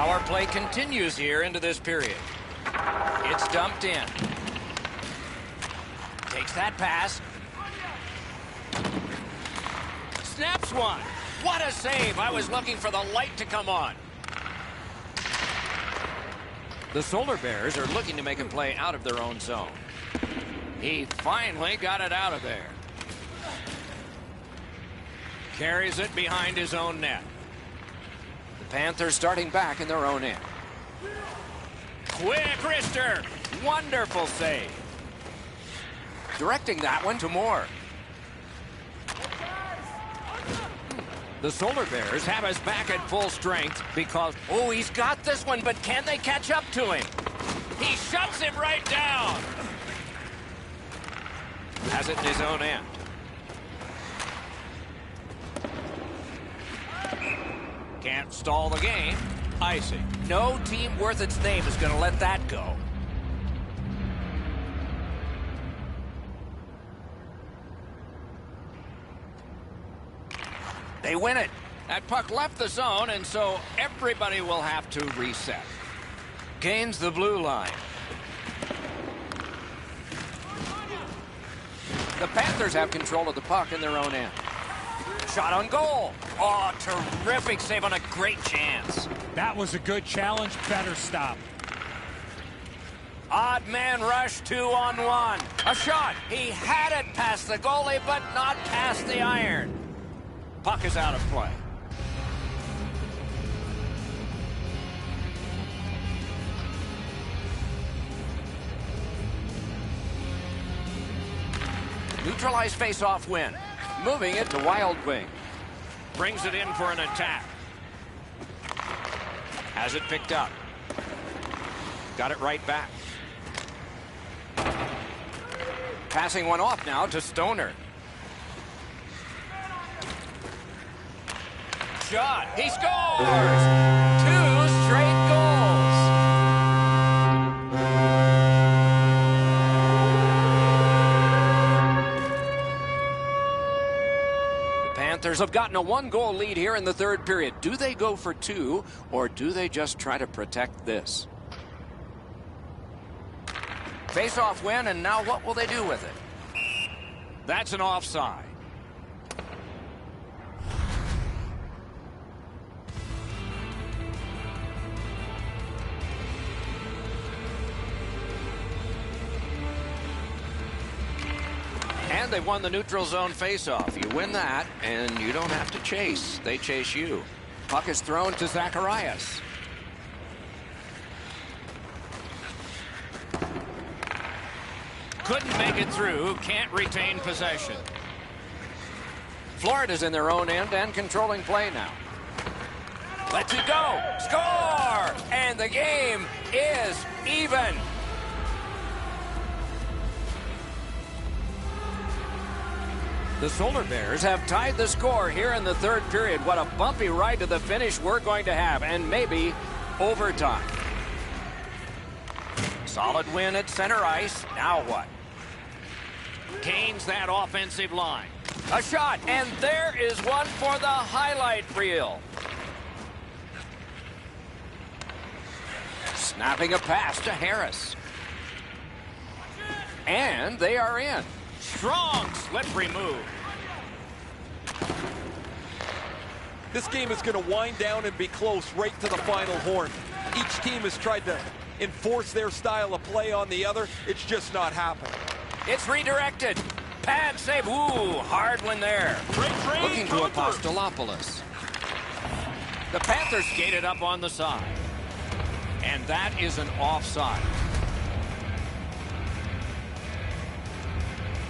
Power play continues here into this period. It's dumped in. Takes that pass. Snaps one. What a save. I was looking for the light to come on. The Solar Bears are looking to make a play out of their own zone. He finally got it out of there. Carries it behind his own net. The Panthers starting back in their own end. Quick wrister. Wonderful save. Directing that one to Moore. The Solar Bears have his back at full strength because, oh, he's got this one, but can they catch up to him? He shuts him right down. Has it in his own end. Can't stall the game. Icing. No team worth its name is going to let that go. They win it. That puck left the zone, and so everybody will have to reset. Gains the blue line. The Panthers have control of the puck in their own end. Shot on goal. Oh, terrific save on a great chance. That was a good challenge. Better stop. Odd man rush, 2-on-1. A shot. He had it past the goalie, but not past the iron. Puck is out of play. Neutralized face-off win. Moving it to Wild Wing. Brings it in for an attack. Has it picked up. Got it right back. Passing one off now to Stoner. Shot. He scores! 2 straight goals. The Panthers have gotten a 1-goal lead here in the third period. Do they go for 2, or do they just try to protect this? Face-off win, and now what will they do with it? That's an offside. And they won the neutral zone face-off. You win that, and you don't have to chase. They chase you. Puck is thrown to Zacharias. Couldn't make it through. Can't retain possession. Florida's in their own end and controlling play now. Lets it go. Score! And the game is even. The Solar Bears have tied the score here in the third period. What a bumpy ride to the finish we're going to have, and maybe overtime. Solid win at center ice. Now what? Gains that offensive line. A shot, and there is one for the highlight reel. Snapping a pass to Harris. And they are in. Strong, slippery move. This game is going to wind down and be close right to the final horn. Each team has tried to enforce their style of play on the other. It's just not happening. It's redirected. Pad save. Ooh, hard one there. Looking to Apostolopoulos. The Panthers skated up on the side. And that is an offside.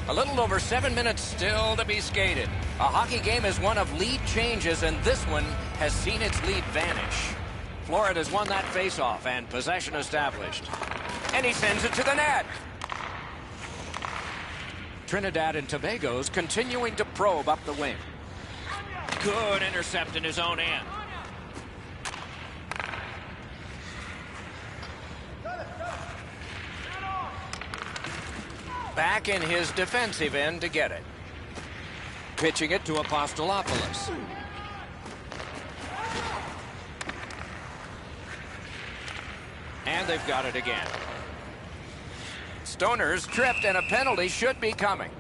A little over 7 minutes still to be skated. A hockey game is one of lead changes, and this one has seen its lead vanish. Florida's won that faceoff and possession established. And he sends it to the net. Trinidad and Tobago's continuing to probe up the wing. Good intercept in his own end. Back in his defensive end to get it. Pitching it to Apostolopoulos. they've got it again. Stoner's tripped and a penalty should be coming.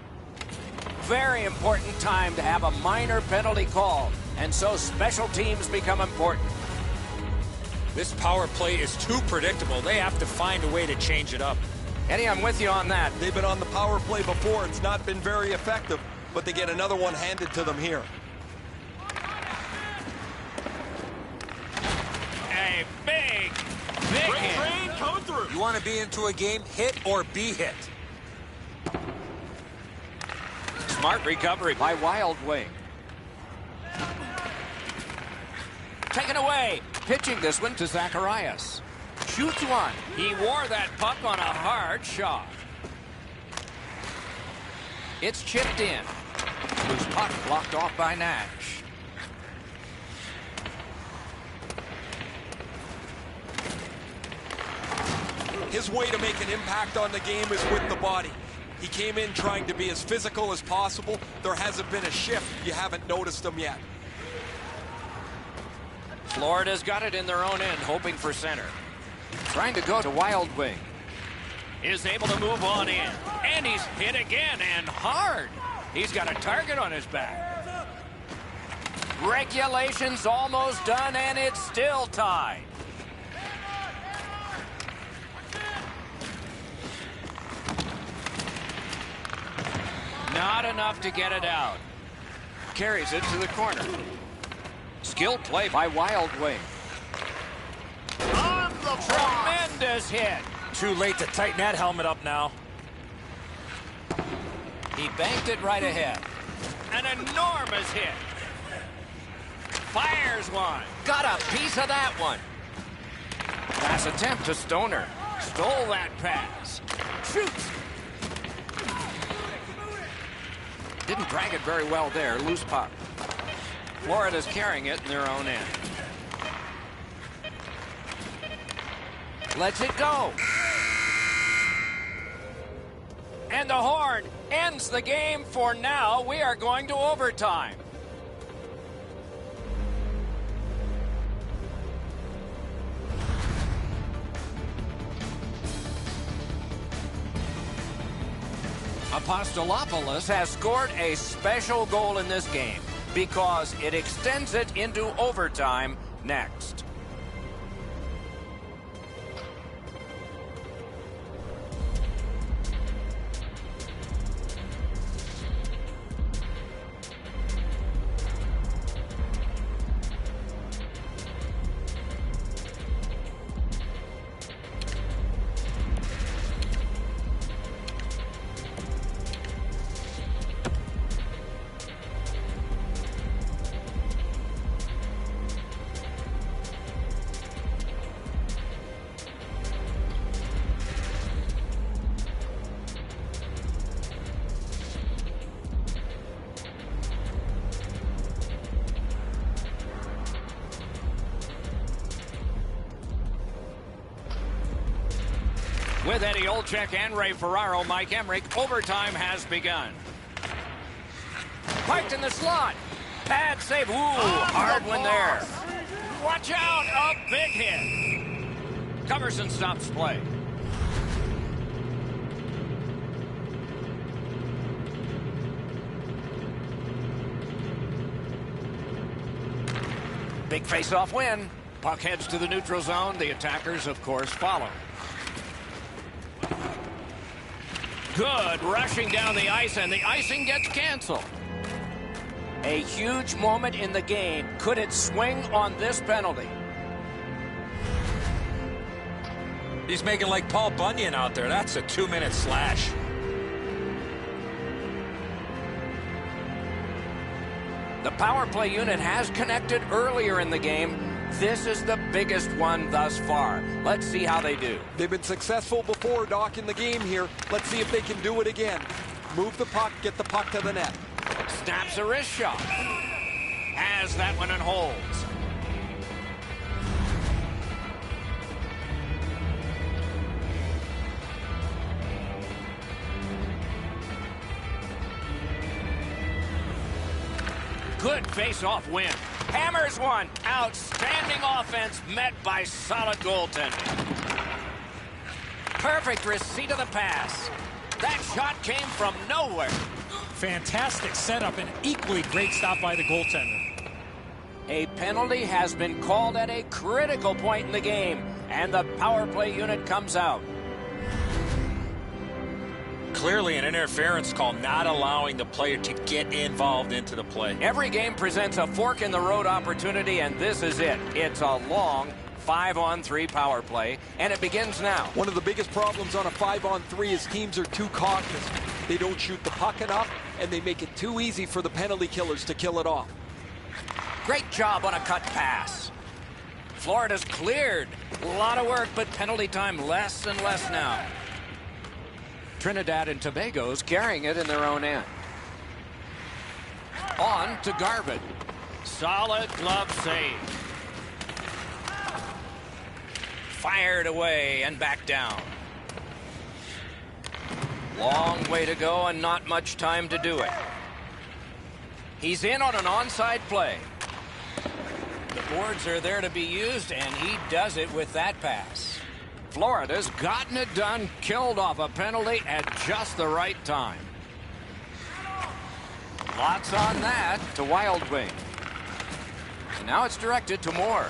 Very important time to have a minor penalty call, and so special teams become important. This power play is too predictable. They have to find a way to change it up. Eddie, I'm with you on that. They've been on the power play before. It's not been very effective, but they get another one handed to them here. A big hit. Train coming through. You want to be into a game, hit or be hit. Smart recovery by Wild Wing. Taken away. Pitching this one to Zacharias. Shoots one. He wore that puck on a hard shot. It's chipped in. Loose puck blocked off by Nash. His way to make an impact on the game is with the body. He came in trying to be as physical as possible. There hasn't been a shift. You haven't noticed him yet. Florida's got it in their own end, hoping for center. Trying to go to Wild Wing. Is able to move on in. And he's hit again, and hard. He's got a target on his back. Regulation's almost done, and it's still tied. Not enough to get it out. Carries it to the corner. Skilled play by Wild Wing. Tremendous hit. Too late to tighten that helmet up now. He banked it right ahead. An enormous hit. Fires one. Got a piece of that one. Pass attempt to Stoner. Stole that pass. Shoots. Didn't drag it very well there. Loose puck. Florida's carrying it in their own end. Lets it go. And the horn ends the game for now. We are going to overtime. Apostolopoulos has scored a special goal in this game because it extends it into overtime next. With Eddie Olczyk and Ray Ferraro, Mike Emmerich, overtime has begun. Parked in the slot. Pad save. Ooh, hard one there. Watch out, a big hit. Coverson stops play. Big face-off win. Puck heads to the neutral zone. The attackers, of course, follow. Good rushing down the ice, and the icing gets canceled. A huge moment in the game. Could it swing on this penalty? He's making like Paul Bunyan out there. That's a 2-minute slash. The power play unit has connected earlier in the game. This is the biggest one thus far. Let's see how they do. They've been successful before, Doc, in the game here. Let's see if they can do it again. Move the puck, get the puck to the net. Snaps a wrist shot. Has that one and holds. Good face-off win. Hammers one. Outstanding offense met by solid goaltending. Perfect receipt of the pass. That shot came from nowhere. Fantastic setup and equally great stop by the goaltender. A penalty has been called at a critical point in the game, and the power play unit comes out. Clearly an interference call, not allowing the player to get involved into the play. Every game presents a fork-in-the-road opportunity, and this is it. It's a long 5-on-3 power play, and it begins now. One of the biggest problems on a 5-on-3 is teams are too cautious. They don't shoot the puck enough, and they make it too easy for the penalty killers to kill it off. Great job on a cut pass. Florida's cleared. A lot of work, but penalty time less and less now. Trinidad and Tobago's carrying it in their own end. On to Garvin. Solid glove save. Fired away and back down. Long way to go and not much time to do it. He's in on an onside play. The boards are there to be used, and he does it with that pass. Florida's gotten it done, killed off a penalty at just the right time. Lots on that to Wild Wing. And now it's directed to Moore.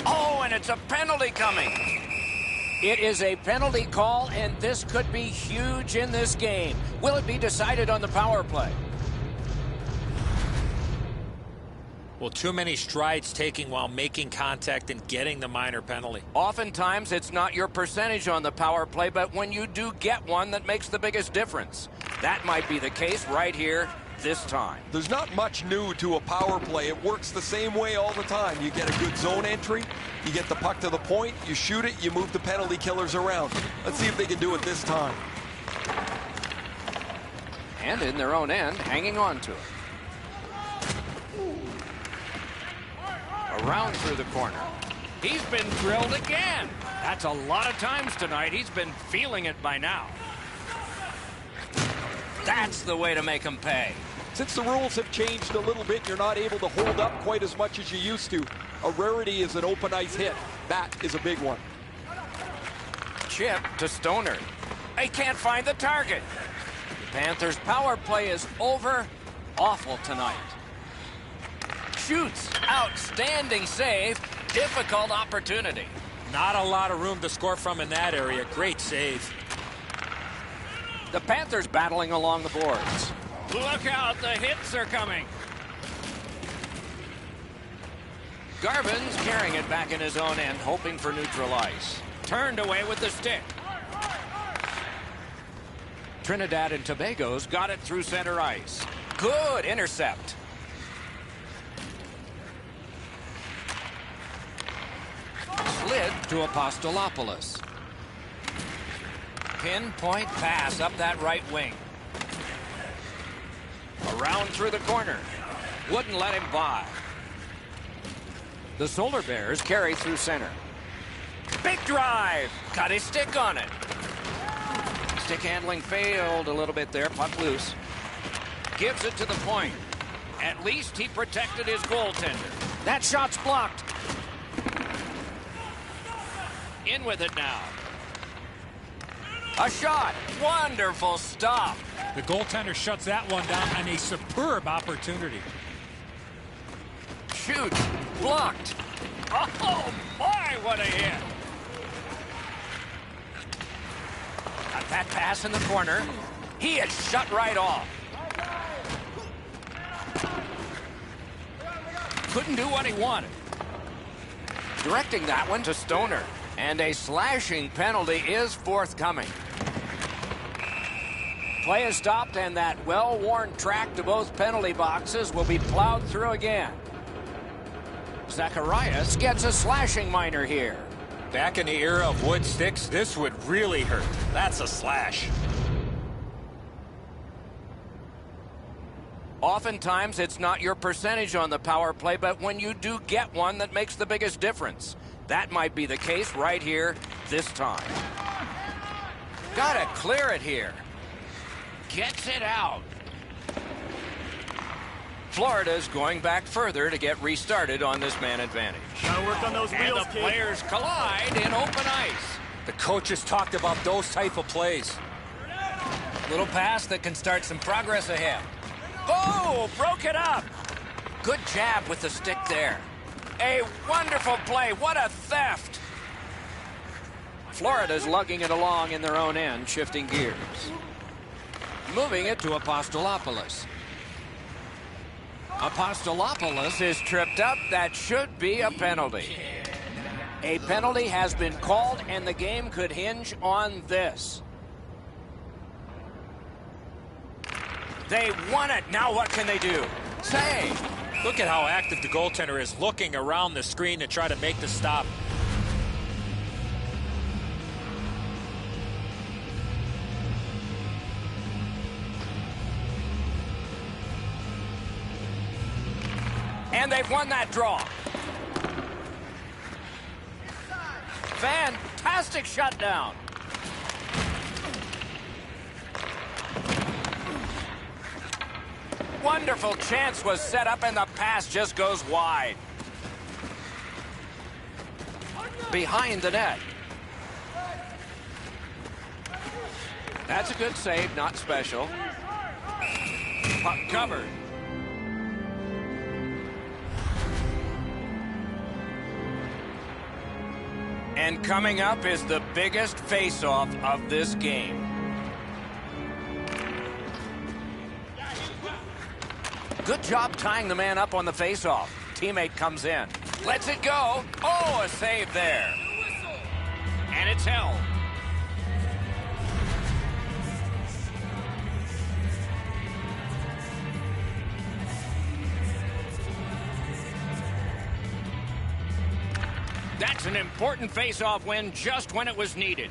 Oh, and it's a penalty coming. It is a penalty call, and this could be huge in this game. Will it be decided on the power play? Well, too many strides taking while making contact and getting the minor penalty. Oftentimes, it's not your percentage on the power play, but when you do get one that makes the biggest difference. That might be the case right here this time. There's not much new to a power play. It works the same way all the time. You get a good zone entry, you get the puck to the point, you shoot it, you move the penalty killers around. Let's see if they can do it this time. And in their own end, hanging on to it. Around through the corner. He's been drilled again. That's a lot of times tonight. He's been feeling it by now. That's the way to make him pay. Since the rules have changed a little bit, you're not able to hold up quite as much as you used to. A rarity is an open ice hit. That is a big one. Chip to Stoner. They can't find the target. The Panthers' power play is over. Awful tonight. Shoots. Outstanding save. Difficult opportunity. Not a lot of room to score from in that area. Great save. The Panthers battling along the boards. Look out, the hits are coming. Garvin's carrying it back in his own end, hoping for neutral ice. Turned away with the stick. Trinidad and Tobago's got it through center ice. Good intercept. Slid to Apostolopoulos. Pinpoint pass up that right wing. Around through the corner. Wouldn't let him by. The Solar Bears carry through center. Big drive. Got his stick on it. Stick handling failed a little bit there. Puck loose. Gives it to the point. At least he protected his goaltender. That shot's blocked. In with it now. A shot. Wonderful stop. The goaltender shuts that one down on a superb opportunity. Shoot. Blocked. Oh, my, what a hit. Got that pass in the corner. He is shut right off. Couldn't do what he wanted. Directing that one to Stoner. And a slashing penalty is forthcoming. Play is stopped, and that well-worn track to both penalty boxes will be plowed through again. Zacharias gets a slashing minor here. Back in the era of wood sticks, this would really hurt. That's a slash. Oftentimes, it's not your percentage on the power play, but when you do get one that makes the biggest difference. That might be the case right here this time. Gotta clear it here. Gets it out. Florida's going back further to get restarted on this man advantage. Gotta work on those And wheels, the kid. players collide in open ice. The coaches talked about those type of plays. Little pass that can start some progress ahead. Oh, broke it up. Good jab with the stick there. A wonderful play. What a theft. Florida's lugging it along in their own end, shifting gears. Moving it to Apostolopoulos. Apostolopoulos is tripped up. That should be a penalty. A penalty has been called, and the game could hinge on this. They won it. Now what can they do? Save. Look at how active the goaltender is, looking around the screen to try to make the stop. And they've won that draw. Fantastic shutdown. Wonderful chance was set up, and the pass just goes wide. Behind the net. That's a good save, not special. Puck covered. And coming up is the biggest face-off of this game. Good job tying the man up on the face-off. Teammate comes in. Lets it go. Oh, a save there. And it's held. That's an important face-off win just when it was needed.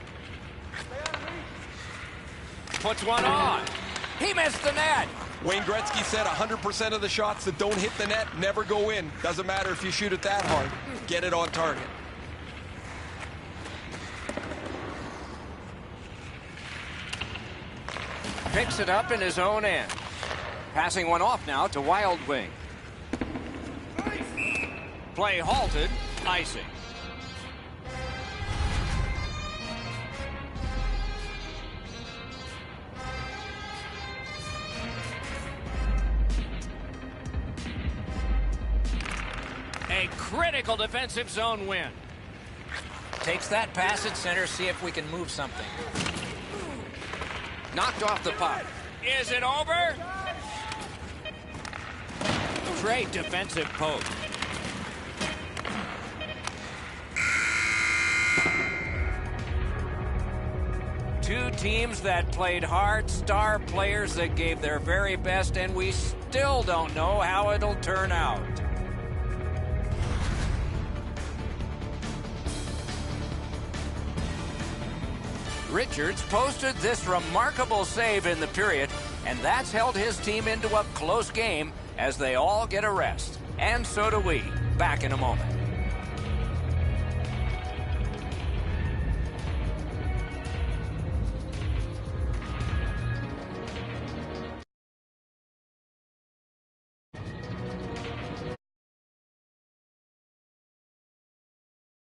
Puts one on. He missed the net. Wayne Gretzky said 100% of the shots that don't hit the net never go in. Doesn't matter if you shoot it that hard. Get it on target. Picks it up in his own end. Passing one off now to Wild Wing. Play halted. Icing. A critical defensive zone win. Takes that pass at center, see if we can move something. Knocked off the puck. Is it over? Great defensive poke. Two teams that played hard, star players that gave their very best, and we still don't know how it'll turn out. Richards posted this remarkable save in the period, and that's held his team into a close game as they all get a rest. And so do we. Back in a moment.